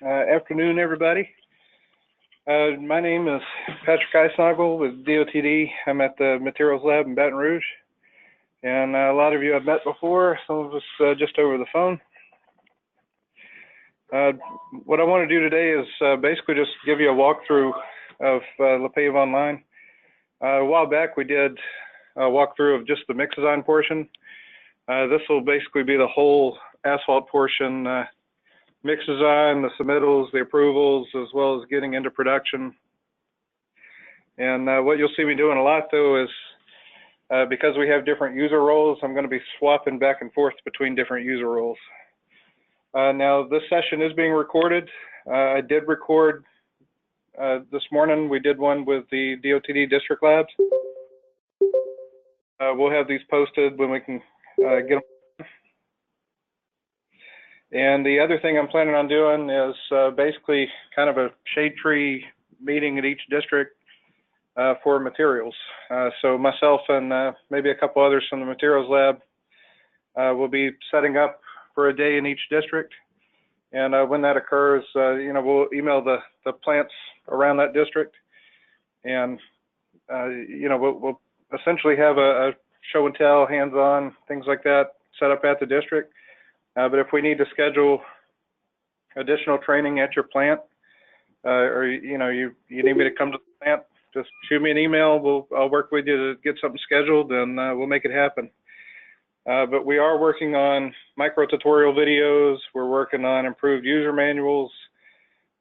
Afternoon, everybody. My name is Patrick Eisnagel with DOTD. I'm at the Materials Lab in Baton Rouge, and a lot of you I've met before, some of us just over the phone. What I want to do today is basically just give you a walkthrough of LaPave Online. A while back we did a walkthrough of just the mix design portion. This will basically be the whole asphalt portion, mix design, the submittals, the approvals, as well as getting into production. And what you'll see me doing a lot though is, because we have different user roles, I'm going to be swapping back and forth between different user roles. Now this session is being recorded. I did record this morning. We did one with the DOTD district labs. We'll have these posted when we can get them. And the other thing I'm planning on doing is basically kind of a shade tree meeting at each district for materials. So myself and maybe a couple others from the materials lab will be setting up for a day in each district. And when that occurs, we'll email the plants around that district. And, we'll essentially have a show and tell, hands-on, things like that set up at the district. But if we need to schedule additional training at your plant, or you need me to come to the plant, just shoot me an email. I'll work with you to get something scheduled, and we'll make it happen. But we are working on micro tutorial videos. We're working on improved user manuals.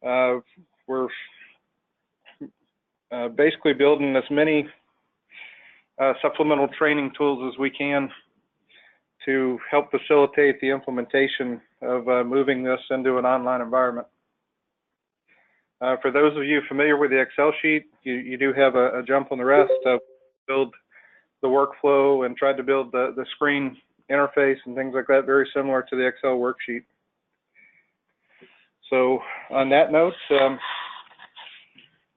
We're basically building as many supplemental training tools as we can to help facilitate the implementation of moving this into an online environment. For those of you familiar with the Excel sheet, you do have a jump on the rest to build the workflow and tried to build the screen interface and things like that, very similar to the Excel worksheet. So on that note,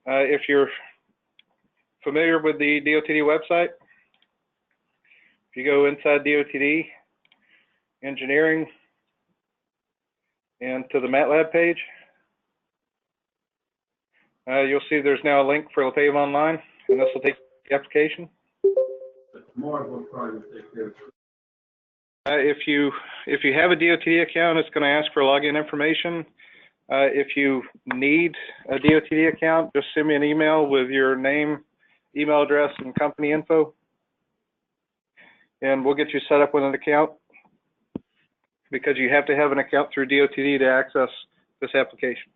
if you're familiar with the DOTD website, if you go inside DOTD, engineering, and to the MATLAB page, you'll see there's now a link for LaPave Online, and this will take the application. If you have a DOTD account, it's going to ask for login information. If you need a DOTD account, just send me an email with your name, email address, and company info, and we'll get you set up with an account, because you have to have an account through DOTD to access this application.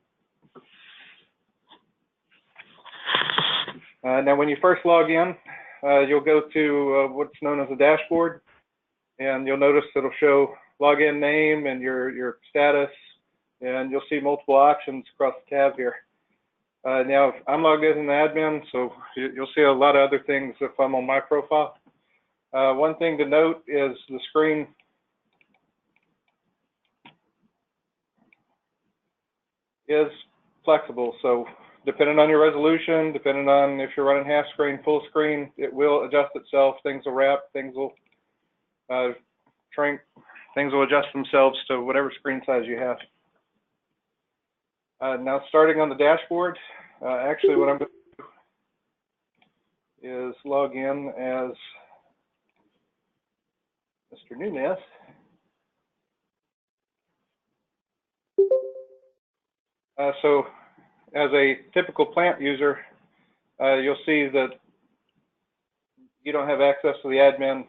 Now, when you first log in, you'll go to what's known as a dashboard, and you'll notice it'll show login name and your status, and you'll see multiple options across the tab here. Now, I'm logged in as an admin, so you'll see a lot of other things if I'm on my profile. One thing to note is the screen is flexible, so depending on your resolution, depending on if you're running half screen, full screen, it will adjust itself. Things will wrap, things will shrink, things will adjust themselves to whatever screen size you have. Now, starting on the dashboard, actually what I'm going to do is log in as Mr. Nunez. So as a typical plant user, you'll see that you don't have access to the admin,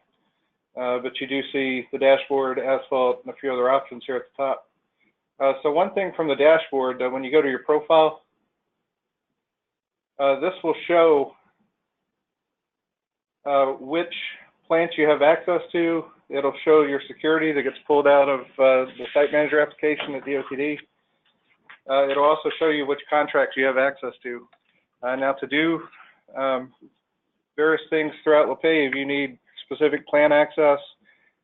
but you do see the dashboard, asphalt, and a few other options here at the top. So one thing from the dashboard, when you go to your profile, this will show which plants you have access to. It'll show your security that gets pulled out of the site manager application at DOTD. It'll also show you which contracts you have access to. Now, to do various things throughout LaPave, you need specific plant access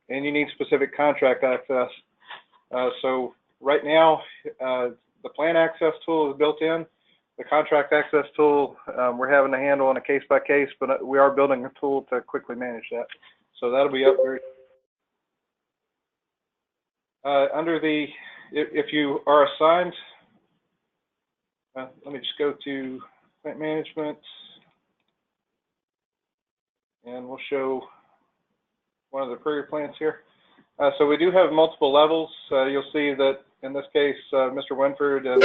and you need specific contract access. So right now, the plant access tool is built in. The contract access tool, we're having to handle on a case by case, but we are building a tool to quickly manage that. So that'll be up very under the, if you are assigned Let me just go to plant management, and we'll show one of the prairie plants here. So we do have multiple levels. You'll see that in this case, Mr. Winford and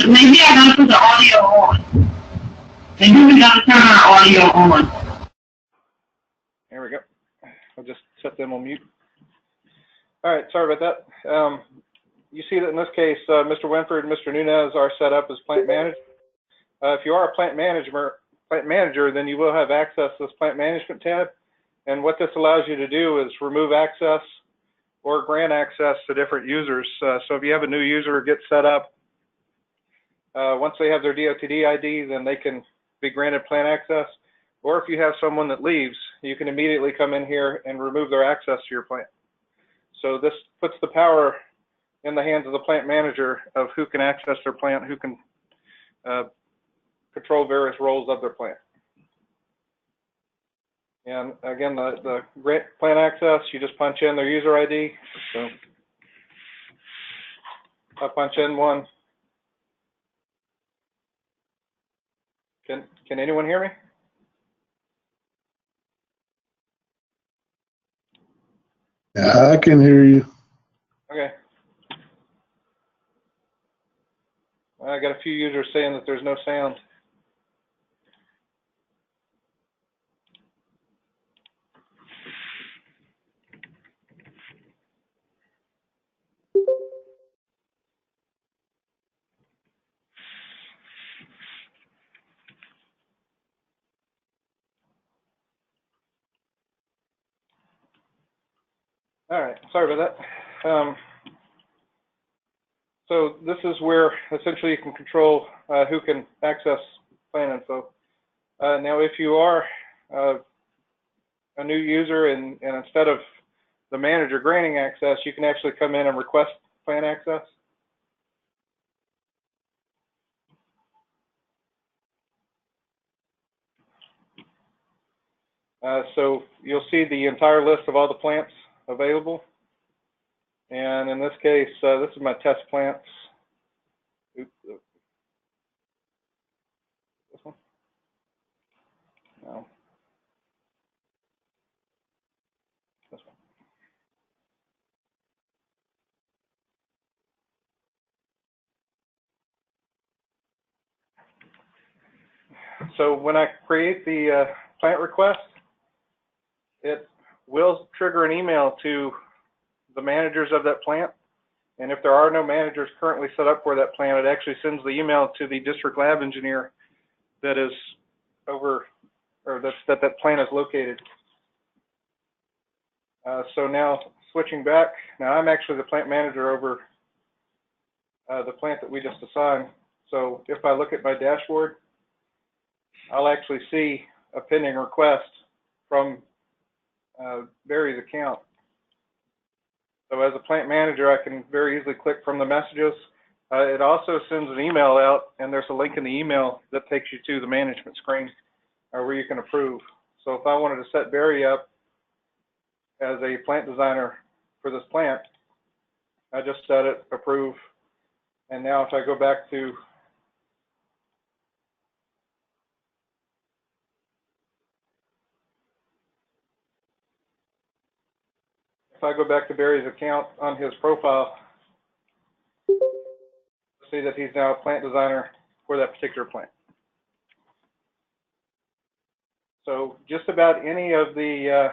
Maybe I gotta put the audio on. Maybe we gotta turn our audio on. There we go. I'll just set them on mute. All right, sorry about that. You see that in this case, Mr. Winford and Mr. Nunez are set up as plant managers. If you are a plant manager, then you will have access to this plant management tab. And what this allows you to do is remove access or grant access to different users. So if you have a new user get set up, once they have their LADOTD ID, then they can be granted plant access. Or if you have someone that leaves, you can immediately come in here and remove their access to your plant. So this puts the power in the hands of the plant manager of who can access their plant, who can control various roles of their plant. And again, the grant plant access, you just punch in their user ID. So I punch in one. Can anyone hear me? Yeah, I can hear you. Okay. I got a few users saying that there's no sound. All right, sorry about that. So this is where essentially you can control who can access plant info. Now, if you are a new user and instead of the manager granting access, you can actually come in and request plant access. So you'll see the entire list of all the plants available. And in this case, this is my test plants. Oops. This one? No. This one. So when I create the plant request, it will trigger an email to the managers of that plant. And if there are no managers currently set up for that plant, it actually sends the email to the district lab engineer that is over, or that plant is located. So now switching back, now I'm actually the plant manager over the plant that we just assigned. So if I look at my dashboard, I'll actually see a pending request from Barry's account. So as a plant manager, I can very easily click from the messages. It also sends an email out, and there's a link in the email that takes you to the management screen where you can approve. So if I wanted to set Barry up as a plant designer for this plant, I just set it, approve, and now if I go back to Barry's account on his profile, see that he's now a plant designer for that particular plant. So just about any of the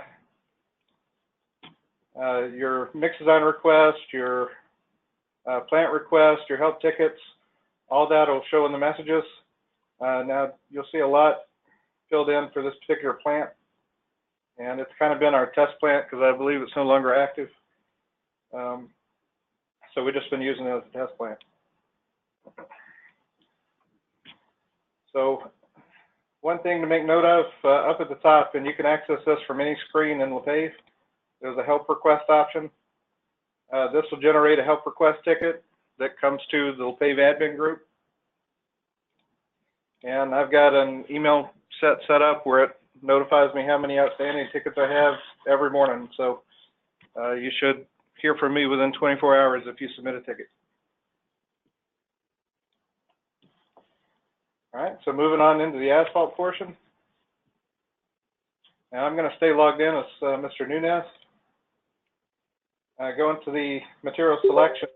your mix design request, your plant request, your help tickets, all that will show in the messages. Now you'll see a lot filled in for this particular plant, and it's kind of been our test plant because I believe it's no longer active. So we've just been using it as a test plant. So one thing to make note of up at the top, and you can access this from any screen in LaPave, there's a help request option. This will generate a help request ticket that comes to the LaPave admin group. And I've got an email set up where it notifies me how many outstanding tickets I have every morning. So you should hear from me within 24 hours if you submit a ticket. All right, so moving on into the asphalt portion. Now I'm going to stay logged in as Mr. Nunez. Going to the material selection.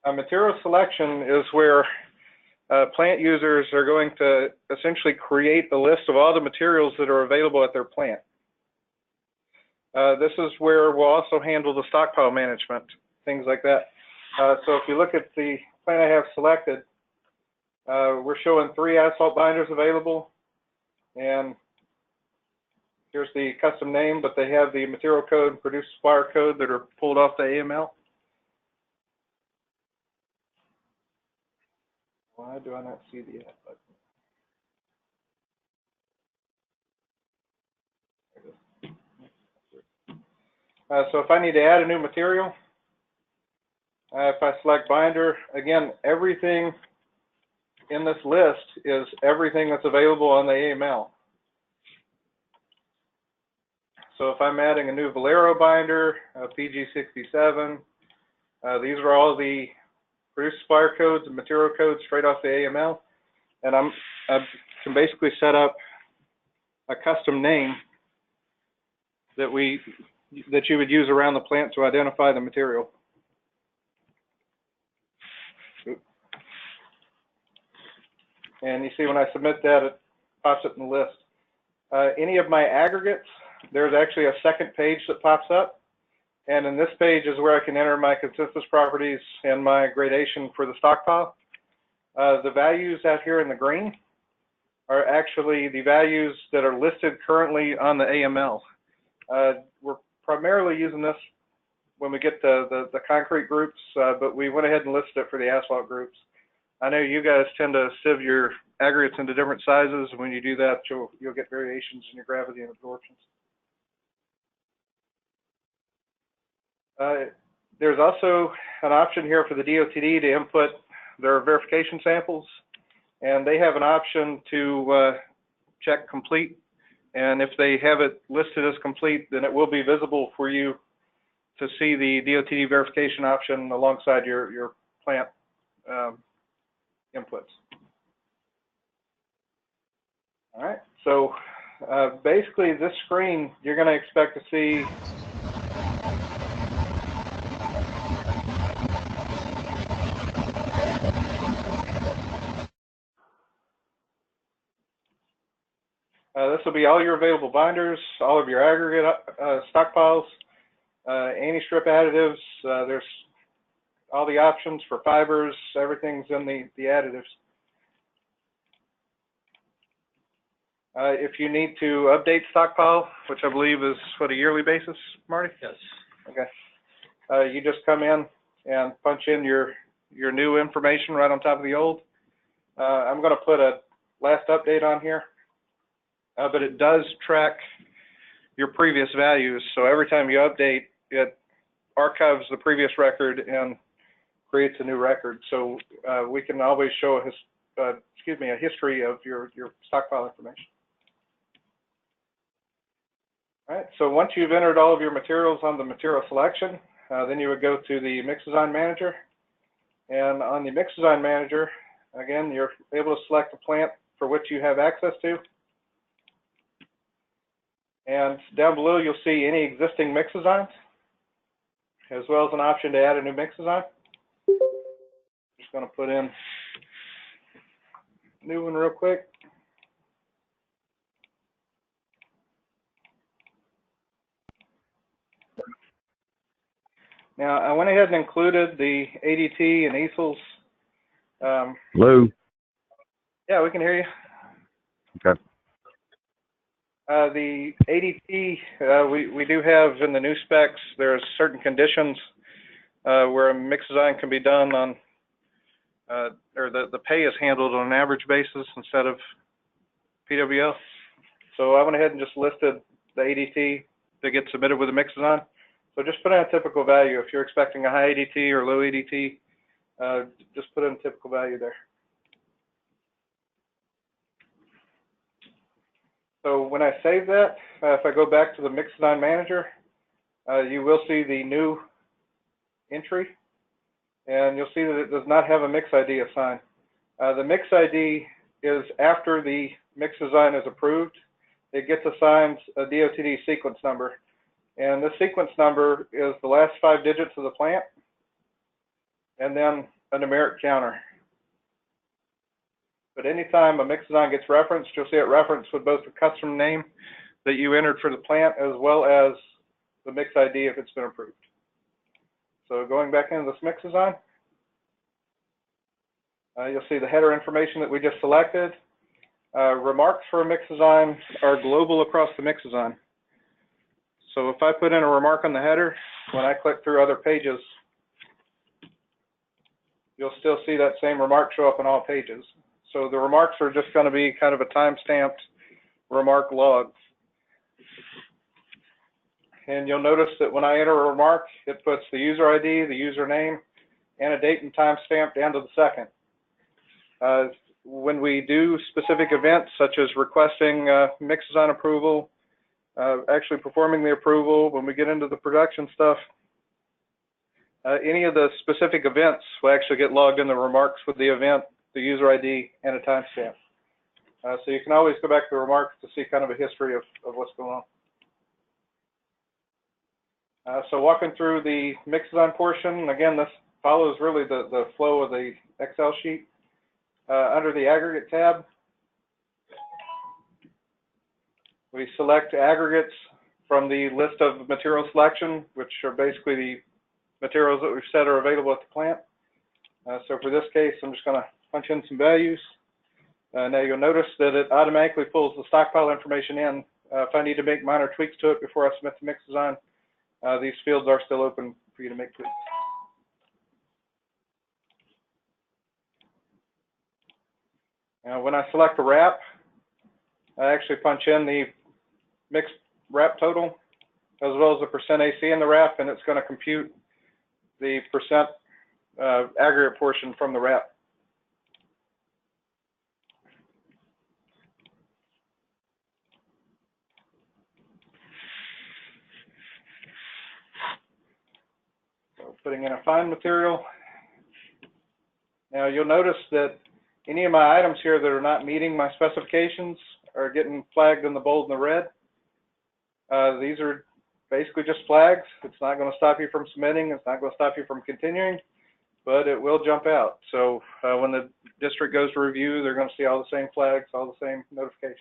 Material selection is where plant users are going to essentially create a list of all the materials that are available at their plant. This is where we'll also handle the stockpile management, things like that. So if you look at the plant I have selected, we're showing 3 asphalt binders available, and here's the custom name, but they have the material code and producer supplier code that are pulled off the AML. Why do I not see the add button? So if I need to add a new material, if I select binder, again, everything in this list is everything that's available on the AML. So if I'm adding a new Valero binder, PG67, these are all the producer supplier codes and material codes straight off the AML, and I can basically set up a custom name that you would use around the plant to identify the material. And you see when I submit that, it pops up in the list. Any of my aggregates, there's actually a second page that pops up. And in this page is where I can enter my consensus properties and my gradation for the stockpile. The values out here in the green are actually the values that are listed currently on the AML. We're primarily using this when we get the concrete groups, but we went ahead and listed it for the asphalt groups. I know you guys tend to sieve your aggregates into different sizes. When you do that, you'll get variations in your gravity and absorptions. There's also an option here for the DOTD to input their verification samples, and they have an option to check complete. And if they have it listed as complete, then it will be visible for you to see the DOTD verification option alongside your plant inputs. All right, so basically this screen, you're going to expect to see this will be all your available binders, all of your aggregate stockpiles, anti-strip additives. There's all the options for fibers. Everything's in the additives. If you need to update stockpile, which I believe is what, a yearly basis, Marty? Yes. Okay. You just come in and punch in your new information right on top of the old. I'm going to put a last update on here. But it does track your previous values. So every time you update, it archives the previous record and creates a new record. So we can always show a history of your stockpile information. All right, so once you've entered all of your materials on the material selection, then you would go to the Mix Design Manager. And on the Mix Design Manager, again, you're able to select the plant for which you have access to. And down below, you'll see any existing mix designs, as well as an option to add a new mix design. Just going to put in a new one real quick. Now, I went ahead and included the ADT and easels. Hello? Yeah, we can hear you. Okay. The ADT, we do have in the new specs, there's certain conditions where a mix design can be done on, or the pay is handled on an average basis instead of PWL. So I went ahead and just listed the ADT that gets submitted with a mix design. So just put in a typical value. If you're expecting a high ADT or low ADT, just put in a typical value there. So when I save that, if I go back to the Mix Design Manager, you will see the new entry, and you'll see that it does not have a mix ID assigned. The mix ID is after the mix design is approved. It gets assigned a DOTD sequence number, and this sequence number is the last 5 digits of the plant, and then a numeric counter. But anytime a mix design gets referenced, you'll see it referenced with both the custom name that you entered for the plant as well as the mix ID if it's been approved. So going back into this mix design, you'll see the header information that we just selected. Remarks for a mix design are global across the mix design. So if I put in a remark on the header, when I click through other pages, you'll still see that same remark show up in all pages. So the remarks are just going to be kind of a time-stamped remark log. And you'll notice that when I enter a remark, it puts the user ID, the username, and a date and time stamp down to the second. When we do specific events, such as requesting mix design approval, actually performing the approval, when we get into the production stuff, any of the specific events will actually get logged in the remarks with the event, the user ID, and a timestamp. So you can always go back to the remarks to see kind of a history of what's going on. So walking through the mix design portion, again, this follows really the flow of the Excel sheet. Under the aggregate tab, we select aggregates from the list of material selection, which are basically the materials that we've said are available at the plant. So for this case, I'm just going to punch in some values. Now you'll notice that it automatically pulls the stockpile information in. If I need to make minor tweaks to it before I submit the mix design, these fields are still open for you to make tweaks. Now when I select a wrap, I actually punch in the mixed wrap total as well as the percent AC in the wrap, and it's going to compute the percent aggregate portion from the wrap. So putting in a fine material. Now you'll notice that any of my items here that are not meeting my specifications are getting flagged in the bold and the red. These are basically just flags. It's not going to stop you from submitting. It's not going to stop you from continuing, but it will jump out. So when the district goes to review, they're going to see all the same flags, all the same notifications.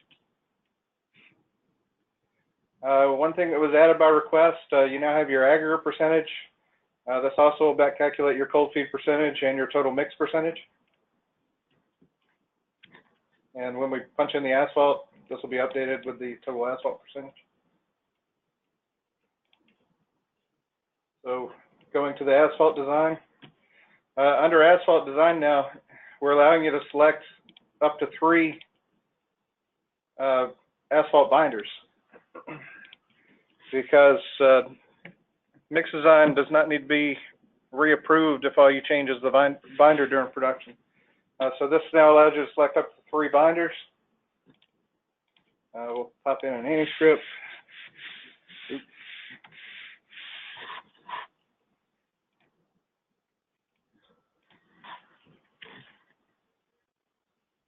One thing that was added by request, you now have your aggregate percentage. This also will back calculate your cold feed percentage and your total mix percentage. And when we punch in the asphalt, this will be updated with the total asphalt percentage. So going to the asphalt design. Under asphalt design now, we're allowing you to select up to 3 asphalt binders because mix design does not need to be reapproved if all you change is the binder during production. So this now allows you to select up to 3 binders. We'll pop in an anti-strip.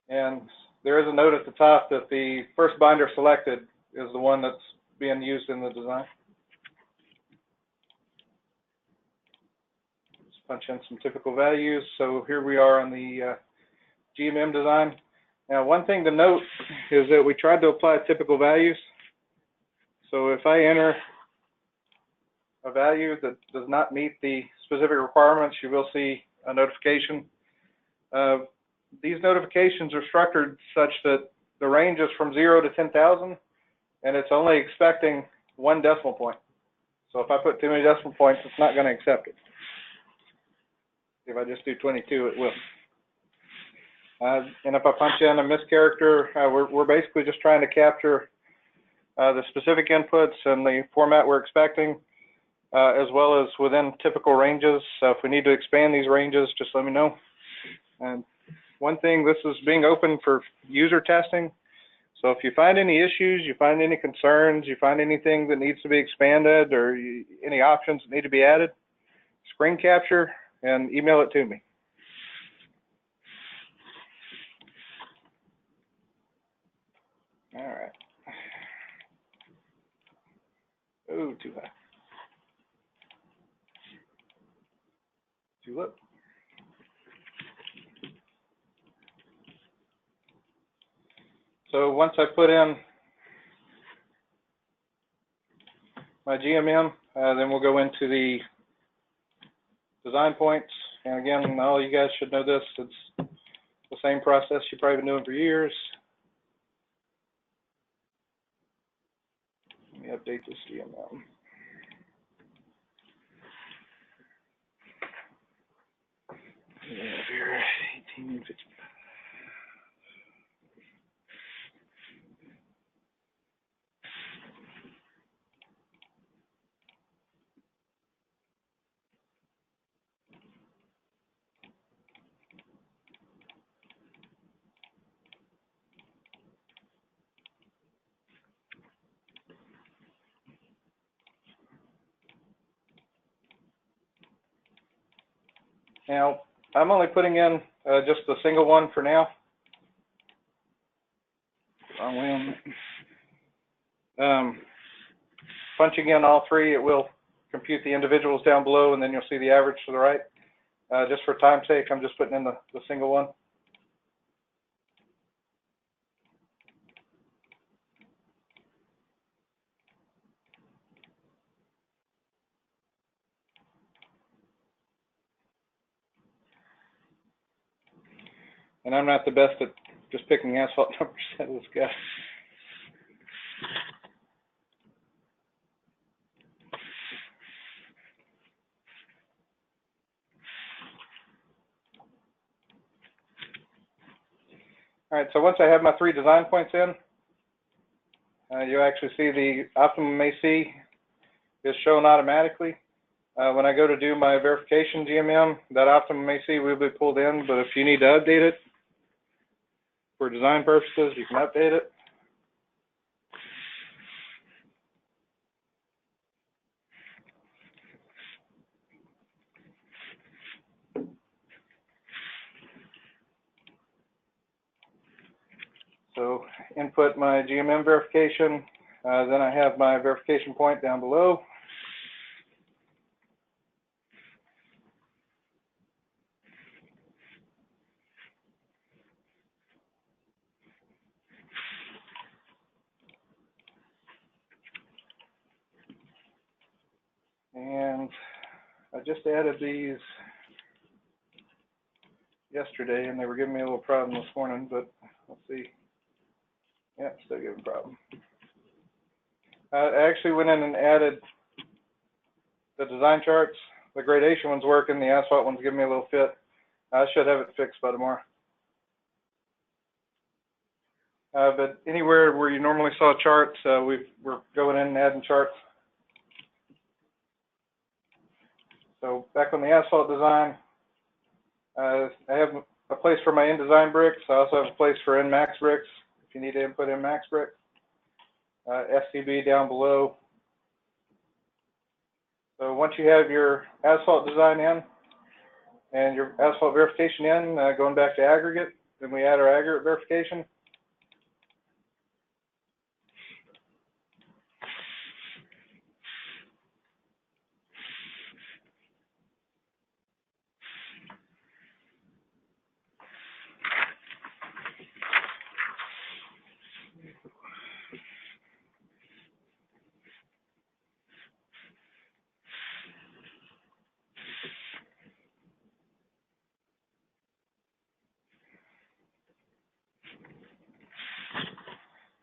And there is a note at the top that the first binder selected is the one that's being used in the design. Let's punch in some typical values. So here we are on the GMM design. Now, one thing to note is that we tried to apply typical values. So if I enter a value that does not meet the specific requirements, you will see a notification. These notifications are structured such that the range is from 0 to 10,000, and it's only expecting 1 decimal point. So if I put too many decimal points, it's not going to accept it. If I just do 22, it will. And if I punch in a mischaracter, we're basically just trying to capture the specific inputs and the format we're expecting, as well as within typical ranges. So if we need to expand these ranges, just let me know. And one thing, this is being open for user testing. So if you find any issues, you find any concerns, you find anything that needs to be expanded or any options that need to be added, screen capture and email it to me. All right. Oh, too high. Too low. So once I put in my GMM, then we'll go into the design points. And again, all you guys should know this. It's the same process you've probably been doing for years. Let me update this GMM. Here, 1855. Now, I'm only putting in just the single one for now. Wrong way on. Punching in all three, it will compute the individuals down below, and then you'll see the average to the right. Just for time's sake, I'm just putting in the single one. And I'm not the best at just picking asphalt numbers out of this guy. All right, so once I have my 3 design points in, you'll actually see the optimum AC is shown automatically. When I go to do my verification GMM, that optimum AC will be pulled in, but if you need to update it for design purposes, you can update it. So input my GMM verification, then I have my verification point down below. And I just added these yesterday, and they were giving me a little problem this morning, but let's see. Yeah, still giving a problem. I actually went in and added the design charts. The gradation one's working, the asphalt one's giving me a little fit. I should have it fixed by tomorrow. But anywhere where you normally saw charts, we're going in and adding charts. So back on the asphalt design, I have a place for my InDesign bricks. I also have a place for InMax bricks if you need to input InMax bricks. SCB down below. So once you have your asphalt design in and your asphalt verification in, going back to aggregate, then we add our aggregate verification.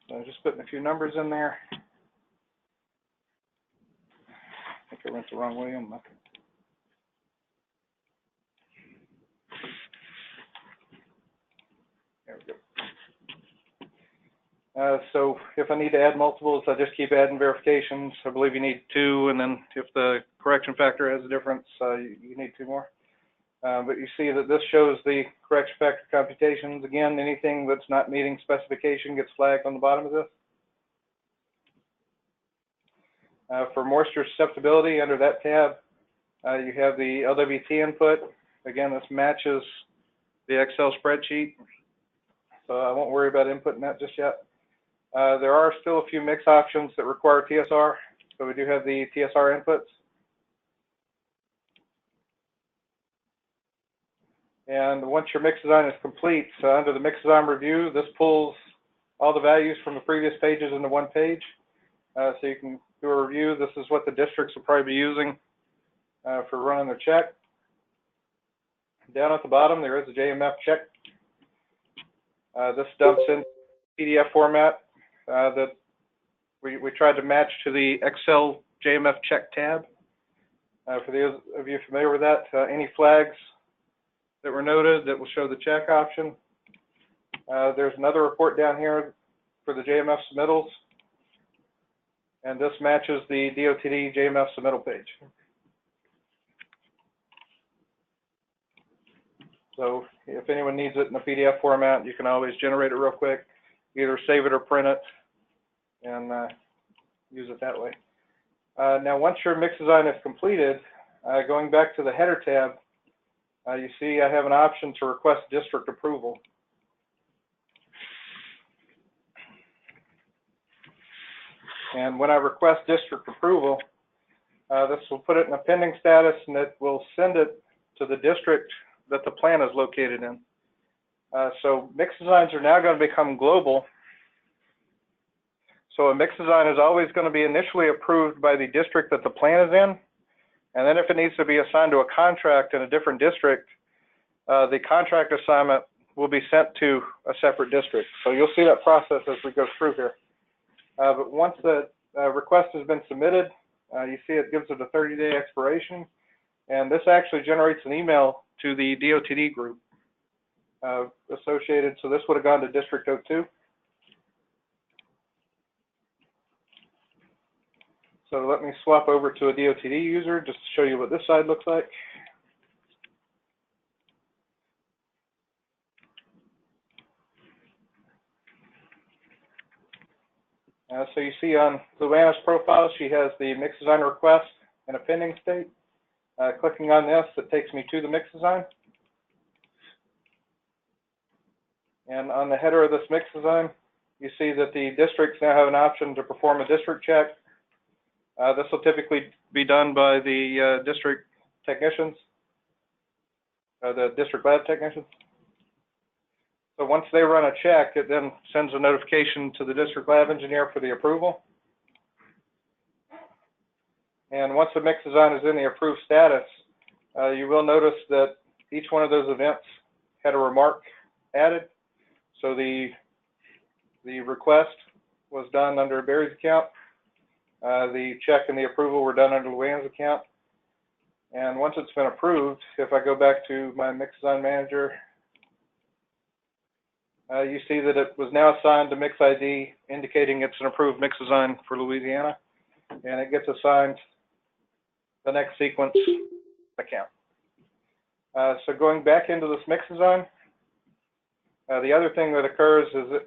So just putting a few numbers in there. I think I went the wrong way on my. There we go. So if I need to add multiples, I just keep adding verifications. I believe you need 2, and then if the correction factor has a difference, you need 2 more. But you see that this shows the correction factor computations. Again, anything that's not meeting specification gets flagged on the bottom of this. For moisture susceptibility, under that tab, You have the LWT input. Again, this matches the Excel spreadsheet, so I won't worry about inputting that just yet. There are still a few mix options that require TSR, so we do have the TSR inputs. And once your mix design is complete, under the mix design review, this pulls all the values from the previous pages into one page. So you can do a review. This is what the districts will probably be using for running their check. Down at the bottom, there is a JMF check. This dumps in PDF format that we tried to match to the Excel JMF check tab. For those of you familiar with that, any flags that were noted that will show the check option. There's another report down here for the JMF submittals, and this matches the DOTD JMF submittal page. So if anyone needs it in a PDF format, you can always generate it real quick, either save it or print it, and use it that way. Now, once your mix design is completed, going back to the header tab, you see I have an option to request district approval. And when I request district approval, this will put it in a pending status, and it will send it to the district that the plan is located in. So mix designs are now going to become global. So a mix design is always going to be initially approved by the district that the plan is in. And then if it needs to be assigned to a contract in a different district, the contract assignment will be sent to a separate district. So you'll see that process as we go through here. But once the request has been submitted, you see it gives it a 30-day expiration. And this actually generates an email to the DOTD group associated. So this would have gone to District 02. So let me swap over to a DOTD user just to show you what this side looks like. So you see on Luana's profile, she has the mix design request in a pending state. Clicking on this, it takes me to the mix design. And on the header of this mix design, you see that the districts now have an option to perform a district check. This will typically be done by the district technicians, the district lab technicians. So once they run a check, it then sends a notification to the district lab engineer for the approval. And once the mix design is in the approved status, you will notice that each one of those events had a remark added. So the request was done under Barry's account. The check and the approval were done under Luann's account. And once it's been approved, if I go back to my mix design manager, you see that it was now assigned to mix ID, indicating it's an approved mix design for Louisiana, and it gets assigned the next sequence account. So going back into this mix design, the other thing that occurs is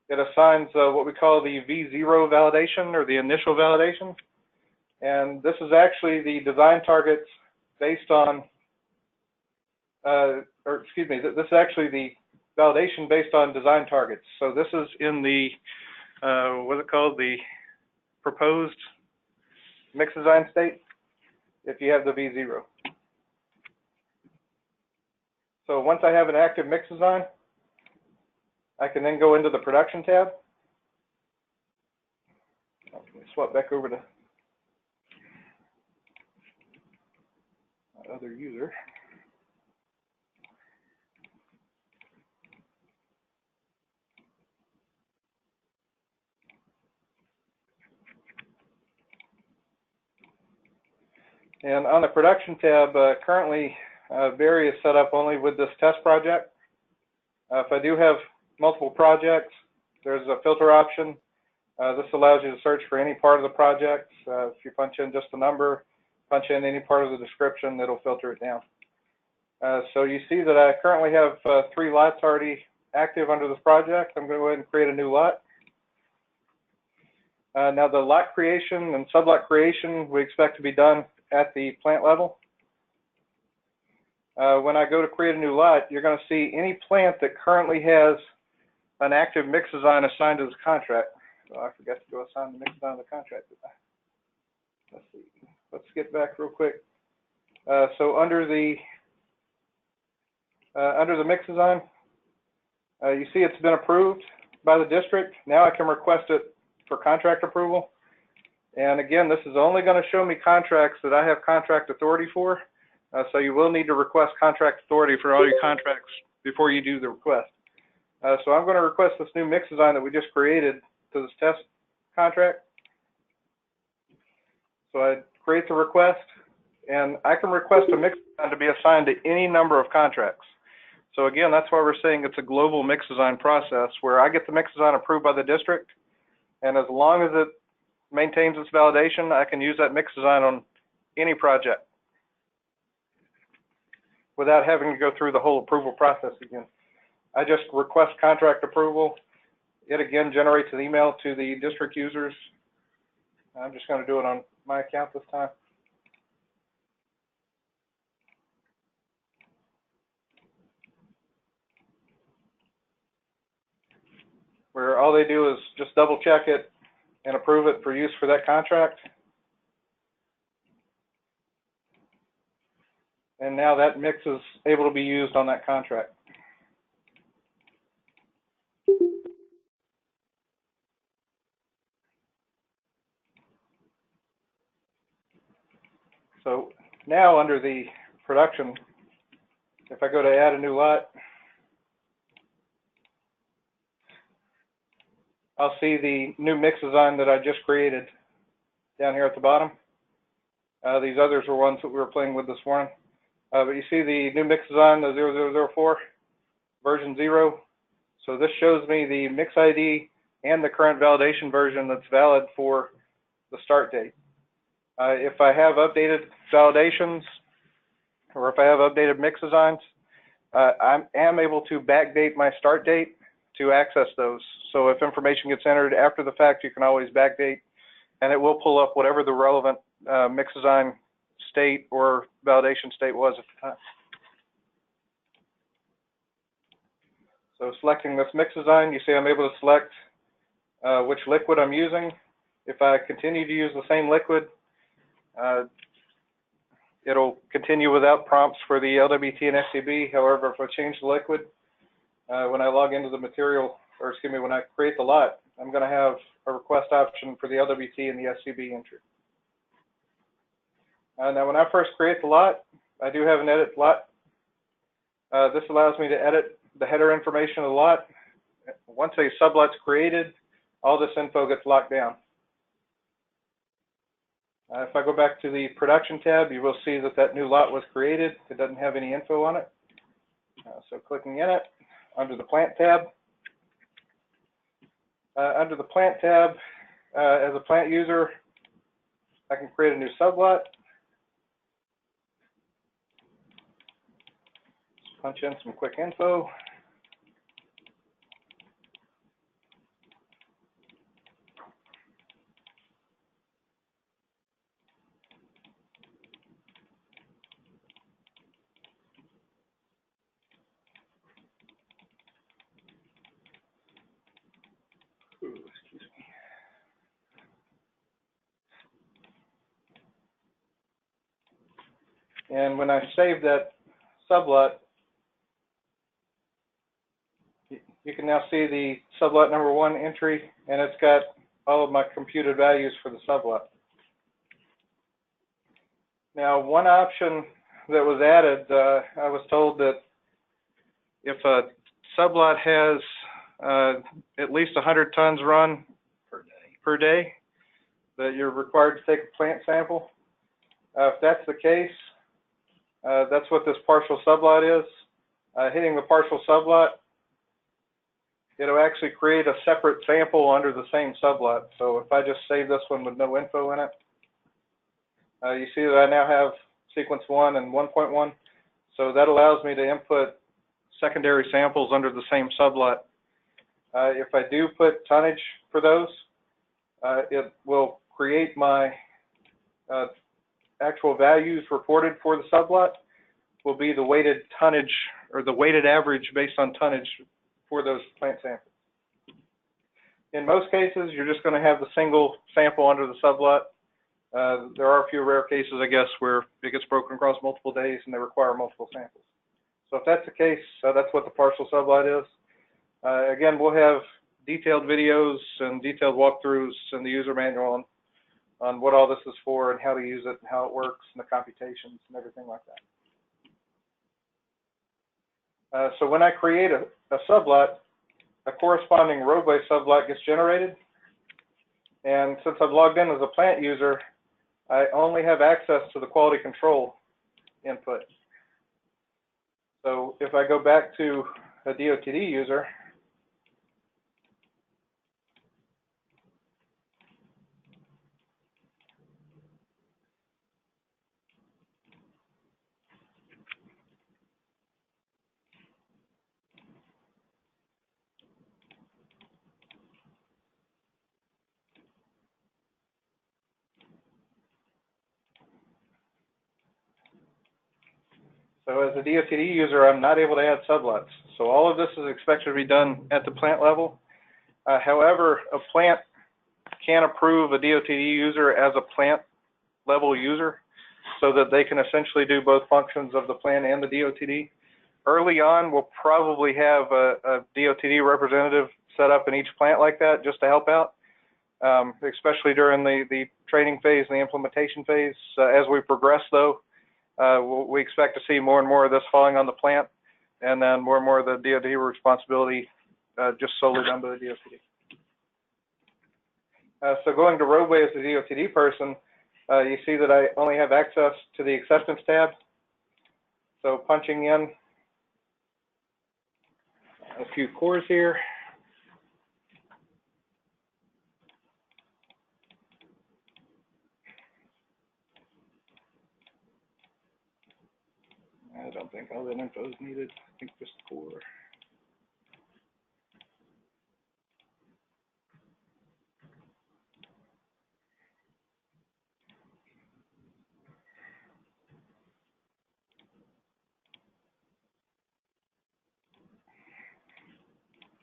it assigns what we call the V0 validation, or the initial validation. And this is actually the design targets based on, this is actually the validation based on design targets. So this is in the, what's it called, the proposed mix design state, if you have the V0. So once I have an active mix design, I can then go into the production tab. Let me swap back over to my other user. And on the production tab, currently Barry is set up only with this test project. If I do have multiple projects, there's a filter option. This allows you to search for any part of the project. If you punch in just the number, punch in any part of the description, it'll filter it down. So you see that I currently have 3 lots already active under this project. I'm going to go ahead and create a new lot. Now the lot creation and sublot creation we expect to be done at the plant level. When I go to create a new lot, you're going to see any plant that currently has an active mix design assigned to this contract. Oh, I forgot to go assign the mix design to the contract. Let's see. Let's get back real quick. So under the mix design, you see it's been approved by the district. Now I can request it for contract approval. And again, this is only going to show me contracts that I have contract authority for. So you will need to request contract authority for all your contracts before you do the request. So I'm going to request this new mix design that we just created to this test contract. So I create the request, and I can request a mix design to be assigned to any number of contracts. So again, that's why we're saying it's a global mix design process where I get the mix design approved by the district, and as long as it maintains its validation, I can use that mix design on any project without having to go through the whole approval process again. I just request contract approval. It again generates an email to the district users. I'm just going to do it on my account this time. Where all they do is just double check it and approve it for use for that contract. And now that mix is able to be used on that contract. So now under the production, if I go to add a new lot, I'll see the new mix design that I just created down here at the bottom. These others were ones that we were playing with this morning. But you see the new mix design, the 0004, version 0. So this shows me the mix ID and the current validation version that's valid for the start date. If I have updated validations or if I have updated mix designs, I am able to backdate my start date to access those. So if information gets entered after the fact, you can always backdate, and it will pull up whatever the relevant mix design state or validation state was at the time. So selecting this mix design, you see I'm able to select which liquid I'm using. If I continue to use the same liquid, it'll continue without prompts for the LWT and SCB. However, if I change the liquid, when I log into the material, or excuse me, when I create the lot, I'm going to have a request option for the LWT and the SCB entry. Now, when I first create the lot, I do have an edit lot. This allows me to edit the header information of the lot. Once a sublot's created, all this info gets locked down. If I go back to the production tab, you will see that that new lot was created. It doesn't have any info on it. So clicking in it, under the plant tab. Under the plant tab, as a plant user, I can create a new sublot. Just punch in some quick info. Excuse me. And when I save that sublot, you can now see the sublot number 1 entry, and it's got all of my computed values for the sublot. Now, one option that was added, I was told that if a sublot has at least 100 tons run per day, that you're required to take a plant sample. If that's the case, that's what this partial sublot is. Hitting the partial sublot, it'll actually create a separate sample under the same sublot. So if I just save this one with no info in it, you see that I now have sequence 1 and 1.1. So that allows me to input secondary samples under the same sublot. If I do put tonnage for those, it will create my actual values reported for the sublot will be the weighted tonnage or the weighted average based on tonnage for those plant samples. In most cases, you're just going to have the single sample under the sublot. There are a few rare cases, I guess, where it gets broken across multiple days and they require multiple samples. So if that's the case, that's what the partial sublot is. Again, we'll have detailed videos and detailed walkthroughs in the user manual on what all this is for and how to use it and how it works and the computations and everything like that. So when I create a sublot, a corresponding roadway sublot gets generated. And since I've logged in as a plant user, I only have access to the quality control input. So if I go back to a DOTD user, so as a DOTD user, I'm not able to add sublots. So all of this is expected to be done at the plant level. However, a plant can approve a DOTD user as a plant level user so that they can essentially do both functions of the plant and the DOTD. Early on, we'll probably have a DOTD representative set up in each plant like that just to help out, especially during the training phase and the implementation phase. As we progress, though, we expect to see more and more of this falling on the plant, and then more and more of the DOTD responsibility just solely done by the DOTD. So going to roadway as a DOTD person, you see that I only have access to the acceptance tab. So punching in a few cores here. I don't think all that info is needed. I think just the core.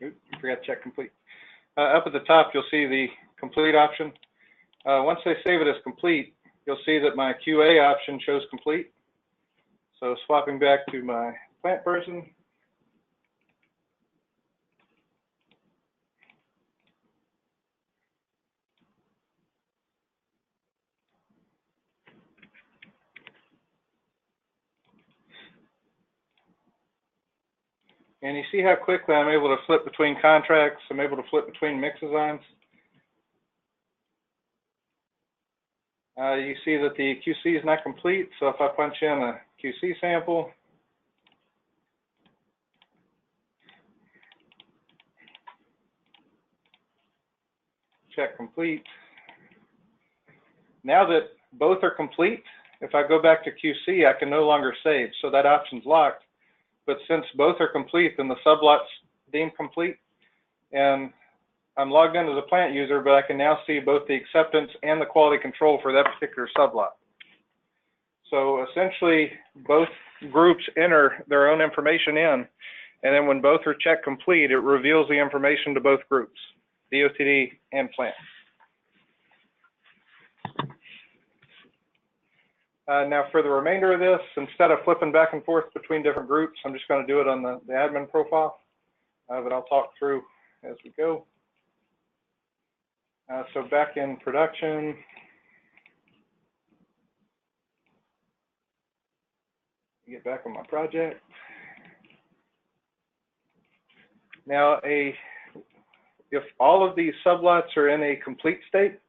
Oops, I forgot to check complete. Up at the top, you'll see the complete option. Once they save it as complete, you'll see that my QA option shows complete. So swapping back to my plant person. And you see how quickly I'm able to flip between contracts. I'm able to flip between mix designs. You see that the QC is not complete. So if I punch in a QC sample, check complete. Now that both are complete, if I go back to QC, I can no longer save. So that option's locked. But since both are complete, then the sublot's deemed complete. And I'm logged in as a plant user, but I can now see both the acceptance and the quality control for that particular sublot. So essentially, both groups enter their own information in, and then when both are checked complete, it reveals the information to both groups, DOTD and plant. Now for the remainder of this, instead of flipping back and forth between different groups, I'm just going to do it on the admin profile, but I'll talk through as we go. So back in production, get back on my project. Now, if all of these sublots are in a complete state,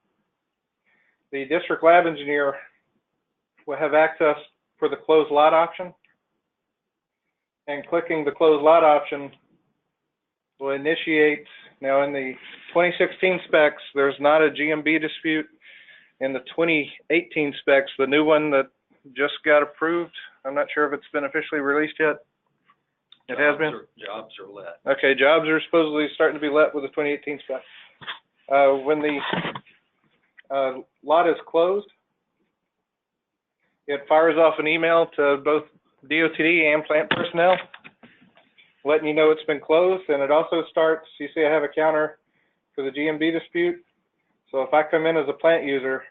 the district lab engineer will have access for the closed lot option. And clicking the closed lot option will initiate, now in the 2016 specs, there's not a GMB dispute. In the 2018 specs, the new one that just got approved, I'm not sure if it's been officially released yet. It has been? Jobs are let. Okay, jobs are supposedly starting to be let with the 2018 spec. When the lot is closed, it fires off an email to both DOTD and plant personnel, letting you know it's been closed. And it also starts, you see I have a counter for the GMB dispute. So if I come in as a plant user,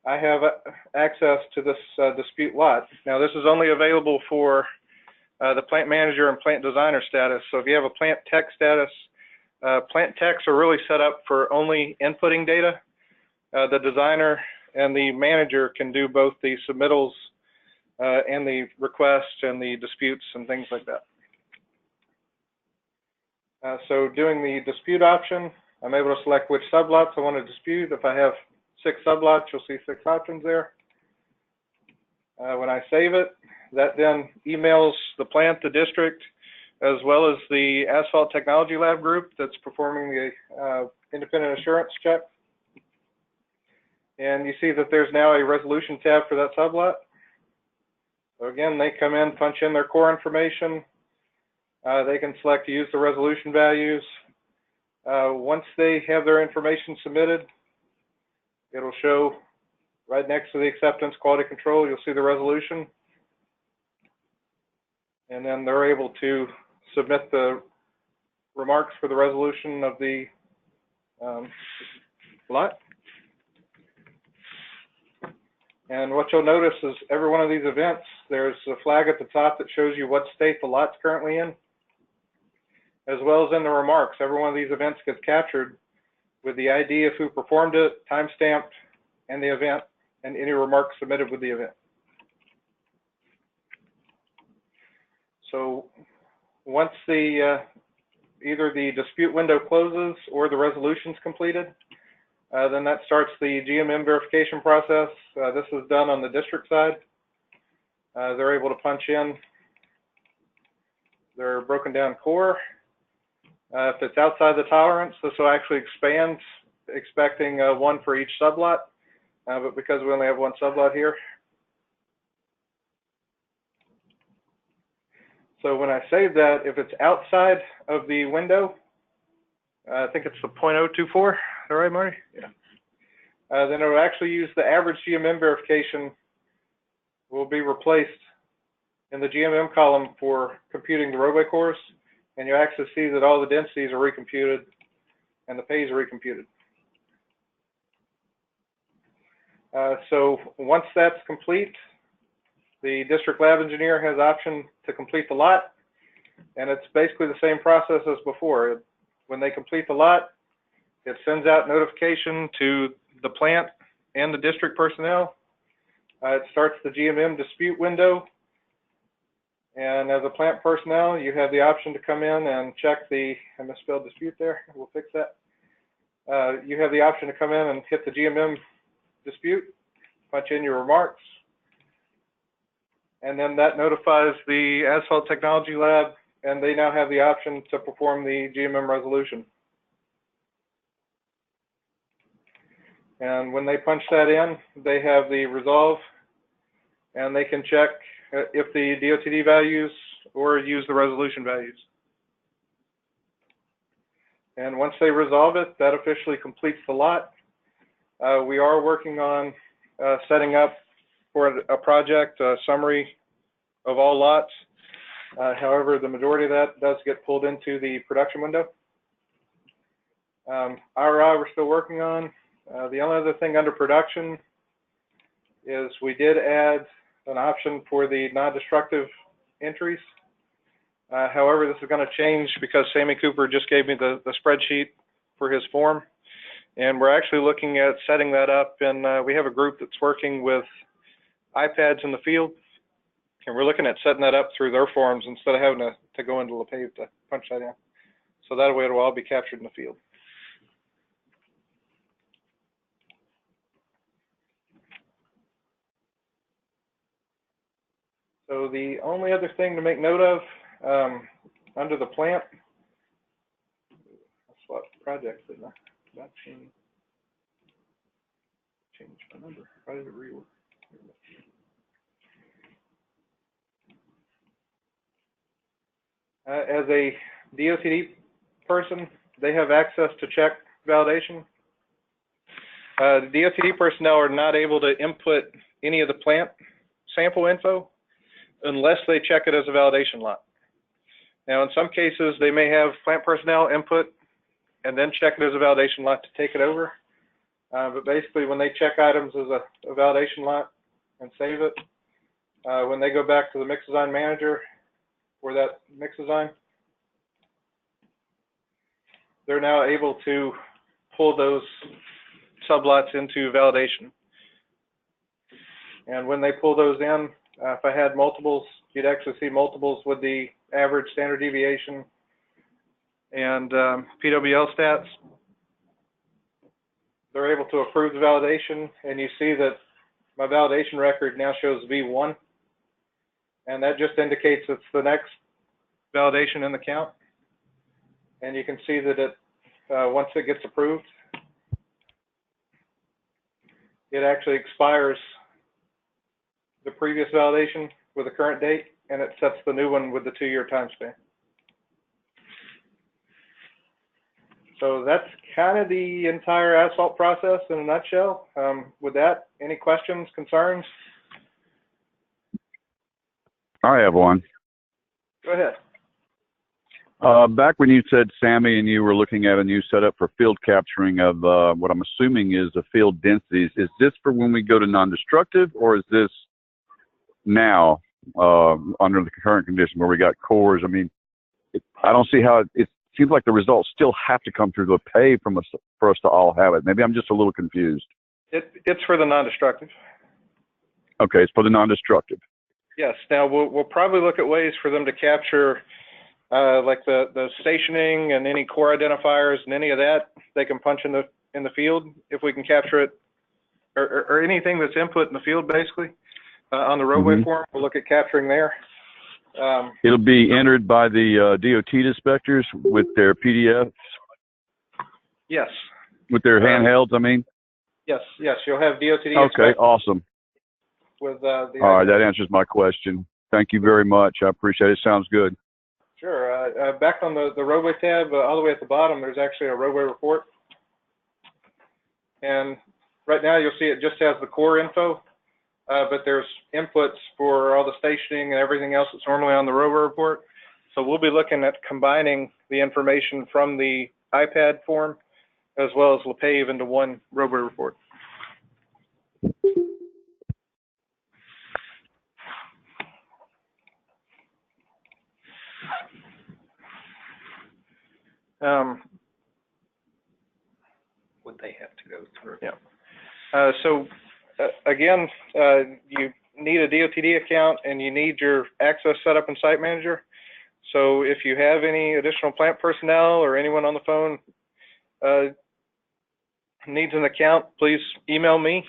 I have access to this dispute lot. Now this is only available for the plant manager and plant designer status. So if you have a plant tech status, plant techs are really set up for only inputting data. The designer and the manager can do both the submittals and the requests and the disputes and things like that. So doing the dispute option, I'm able to select which sublots I want to dispute. If I have 6 sublots, you'll see 6 options there. When I save it, that then emails the plant, the district, as well as the Asphalt Technology Lab group that's performing the independent assurance check. And you see that there's now a resolution tab for that sublot. So again, they come in, punch in their core information. They can select to use the resolution values. Once they have their information submitted, it'll show right next to the acceptance quality control, you'll see the resolution. And then they're able to submit the remarks for the resolution of the lot. And what you'll notice is every one of these events, there's a flag at the top that shows you what state the lot's currently in, as well as in the remarks. Every one of these events gets captured with the ID of who performed it, time-stamped, and the event, and any remarks submitted with the event. So once the either the dispute window closes or the resolution's completed, then that starts the GMM verification process. This is done on the district side. They're able to punch in their broken down core. If it's outside the tolerance, this will actually expand, expecting 1 for each sublot. But because we only have 1 sublot here. So when I save that, if it's outside of the window, I think it's the 0.024, is that right, Marty? Yeah. Then it will actually use the average GMM verification will be replaced in the GMM column for computing the roadway cores, and you actually see that all the densities are recomputed and the pays are recomputed. So once that's complete, the district lab engineer has option to complete the lot, and it's basically the same process as before. When they complete the lot, it sends out notification to the plant and the district personnel. It starts the GMM dispute window, and as a plant personnel, you have the option to come in and check the, I misspelled dispute there, we'll fix that. You have the option to come in and hit the GMM dispute, punch in your remarks, and then that notifies the Asphalt Technology Lab, and they now have the option to perform the GMM resolution. And when they punch that in, they have the resolve, and they can check if the DOTD values or use the resolution values. And once they resolve it, that officially completes the lot. We are working on setting up for a project, a summary of all lots. However, the majority of that does get pulled into the production window. IRI we're still working on. The only other thing under production is we did add an option for the non-destructive entries. However, this is going to change because Sammy Cooper just gave me the spreadsheet for his form. And we're actually looking at setting that up, and we have a group that's working with iPads in the field, and we're looking at setting that up through their forms instead of having to go into LaPave to punch that in. So that way it will all be captured in the field. So the only other thing to make note of under the plant, I swapped projects, didn't I? Not change my number. Why did it rework? As a DOTD person, they have access to check validation. The DOTD personnel are not able to input any of the plant sample info unless they check it as a validation lot. Now, in some cases, they may have plant personnel input and then check it as a validation lot to take it over. But basically, when they check items as a validation lot and save it, when they go back to the mix design manager for that mix design, they're now able to pull those sublots into validation. And when they pull those in, if I had multiples, you'd actually see multiples with the average standard deviation and PWL stats. They're able to approve the validation, and you see that my validation record now shows V1, and that just indicates it's the next validation in the count. And you can see that it, once it gets approved, it actually expires the previous validation with the current date, and it sets the new one with the 2-year time span. So that's kind of the entire asphalt process in a nutshell. With that, any questions, concerns? I have one. Go ahead. Back when you said, Sammy, and you were looking at a new setup for field capturing of what I'm assuming is the field densities, is this for when we go to non-destructive, or is this now under the current condition where we got cores? I mean, I don't see how it seems like the results still have to come through LaPave for us to all have it. Maybe I'm just a little confused. It's for the non-destructive. Okay, it's for the non-destructive. Yes. Now we'll probably look at ways for them to capture like the stationing and any core identifiers and any of that they can punch in the field if we can capture it, or anything that's input in the field basically on the roadway form. We'll look at capturing there. It'll be entered by the DOT inspectors with their PDFs. Yes. With their handhelds, I mean. Yes. You'll have DOTD. Okay, awesome. With all right, that answers my question. Thank you very much. I appreciate it. Sounds good. Sure. Back on the roadway tab, all the way at the bottom, there's actually a roadway report. And right now you'll see it just has the core info, but there's inputs for all the stationing and everything else that's normally on the roadway report. So we'll be looking at combining the information from the iPad form as well as LaPave into one roadway report. Would they have to go through? Yeah. So again, you need a DOTD account and you need your access set up in Site Manager. So if you have any additional plant personnel or anyone on the phone needs an account, please email me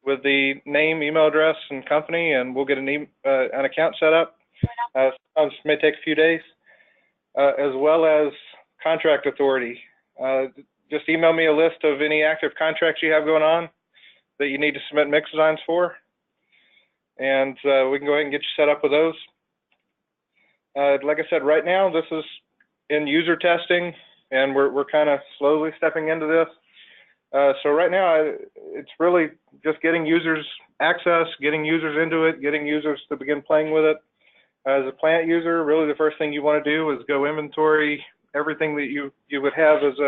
with the name, email address, and company, and we'll get an account set up. Sometimes it may take a few days, as well as contract authority. Just email me a list of any active contracts you have going on that you need to submit mix designs for, and we can go ahead and get you set up with those. Like I said, right now this is in user testing, and we're kind of slowly stepping into this. So right now it's really just getting users access, getting users into it, getting users to begin playing with it. As a plant user, really the first thing you want to do is go inventory everything that you would have as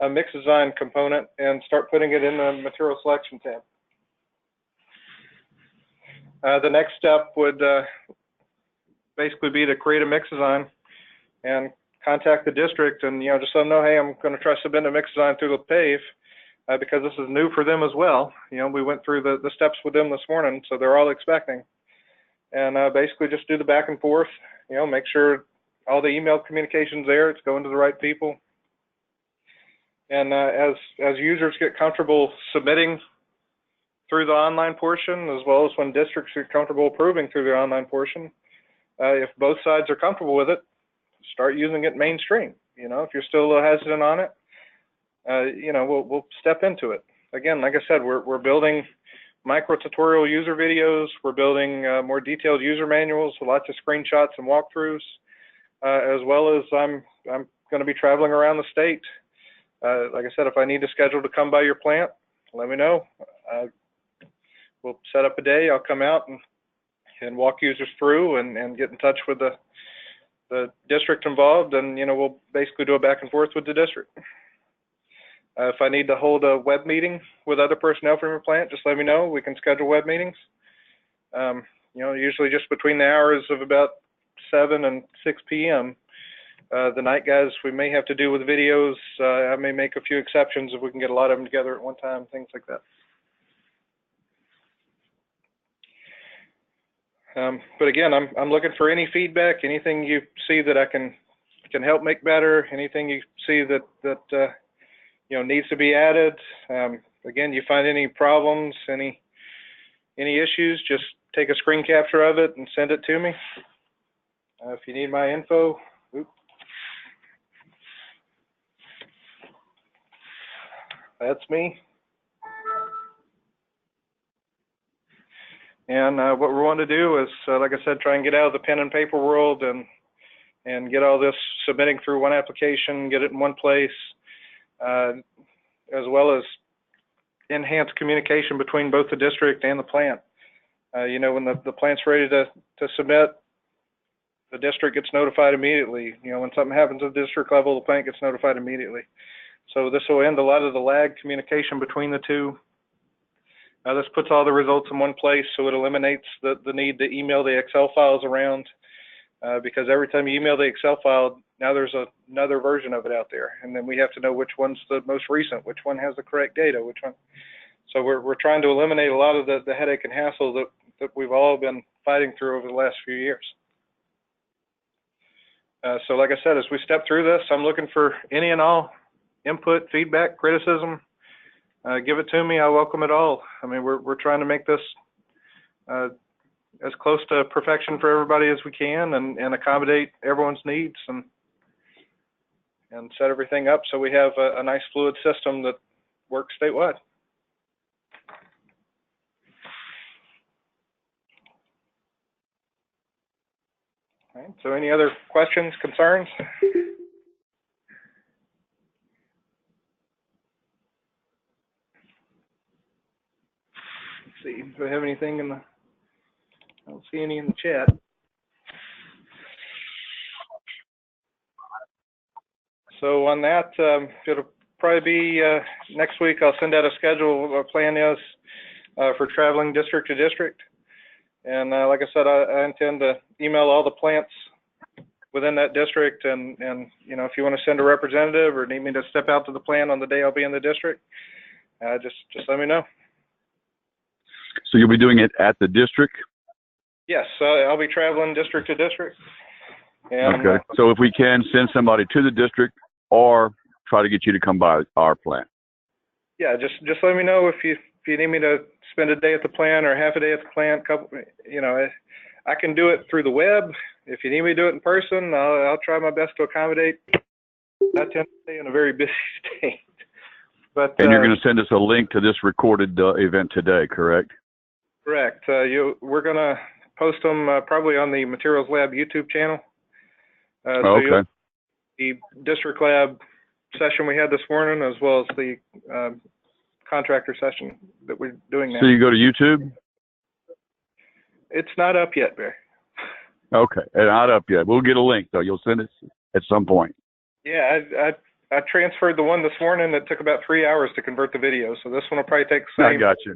a mix design component and start putting it in the material selection tab. The next step would basically be to create a mix design and contact the district and just let them know, hey, I'm going to try to submit a mix design through LaPave because this is new for them as well. We went through the steps with them this morning, so they're all expecting. And basically just do the back and forth, make sure all the email communication's there, it's going to the right people. And as users get comfortable submitting through the online portion, as well as when districts are comfortable approving through the online portion, if both sides are comfortable with it, start using it mainstream. If you're still a little hesitant on it, we'll step into it. Again, like I said, we're building micro tutorial user videos. We're building more detailed user manuals with lots of screenshots and walkthroughs, as well as I'm going to be traveling around the state. Like I said, if I need to schedule to come by your plant, let me know. we'll set up a day. I'll come out and walk users through and get in touch with the district involved, and we'll basically do a back and forth with the district. If I need to hold a web meeting with other personnel from your plant, just let me know. We can schedule web meetings. Usually just between the hours of about 7 and 6 p.m. The night guys, we may have to do with videos. I may make a few exceptions if we can get a lot of them together at one time, things like that. But again, I'm looking for any feedback, anything you see that I can help make better, anything you see that needs to be added. Again, you find any problems, any issues, just take a screen capture of it and send it to me. If you need my info, that's me. And what we want to do is, like I said, try and get out of the pen and paper world and get all this submitting through one application, get it in one place, as well as enhance communication between both the district and the plant. When the plant's ready to submit, the district gets notified immediately. When something happens at the district level, the plant gets notified immediately. So this will end a lot of the lag communication between the two. This puts all the results in one place, so it eliminates the need to email the Excel files around, because every time you email the Excel file, now there's another version of it out there, and then we have to know which one's the most recent, which one has the correct data, which one. So we're trying to eliminate a lot of the headache and hassle that we've all been fighting through over the last few years. So like I said, as we step through this, I'm looking for any and all input, feedback, criticism. Give it to me. I welcome it all. I mean, we're trying to make this as close to perfection for everybody as we can, and accommodate everyone's needs and set everything up so we have a nice fluid system that works statewide. All right, so any other questions, concerns? Let's see, do I have anything in the, I don't see any in the chat. So on that, it'll probably be next week. I'll send out a schedule. What our plan is for traveling district to district. And like I said, I intend to email all the plants within that district. And if you want to send a representative or need me to step out to the plant on the day I'll be in the district, just let me know. So you'll be doing it at the district? Yes, I'll be traveling district to district. And, okay. So if we can send somebody to the district or try to get you to come by our plant. Yeah, just let me know if you need me to spend a day at the plant or half a day at the plant. I can do it through the web. If you need me to do it in person, I'll try my best to accommodate. I tend to stay in a very busy state. But and you're going to send us a link to this recorded event today, correct? Correct. We're going to post them probably on the Materials Lab YouTube channel. Okay. The District Lab session we had this morning, as well as the contractor session that we're doing now. So you go to YouTube? It's not up yet, Barry. Okay, not up yet. We'll get a link, though. You'll send it at some point. Yeah, I transferred the one this morning that took about 3 hours to convert the video, so this one will probably take the same. I got you.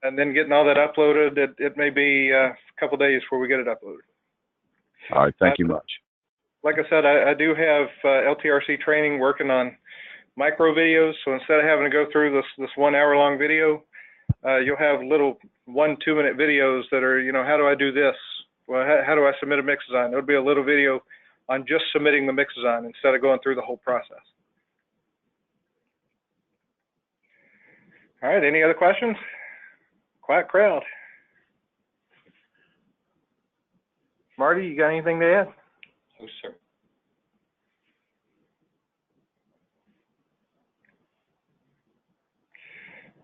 And then getting all that uploaded, it may be a couple days before we get it uploaded. All right, thank you much. Like I said, I do have LTRC training working on micro videos, so instead of having to go through this 1 hour long video, you'll have little 1-2 minute videos that are, how do I do this? Well, how do I submit a mix design? It'll be a little video on just submitting the mix design instead of going through the whole process. All right, any other questions? Quiet crowd. Marty, you got anything to add? No, sir.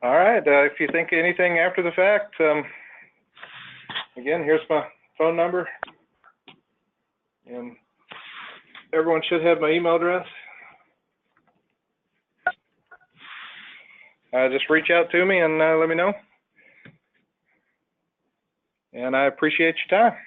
All right, if you think of anything after the fact, again, here's my phone number. And everyone should have my email address. Just reach out to me and let me know. and I appreciate your time.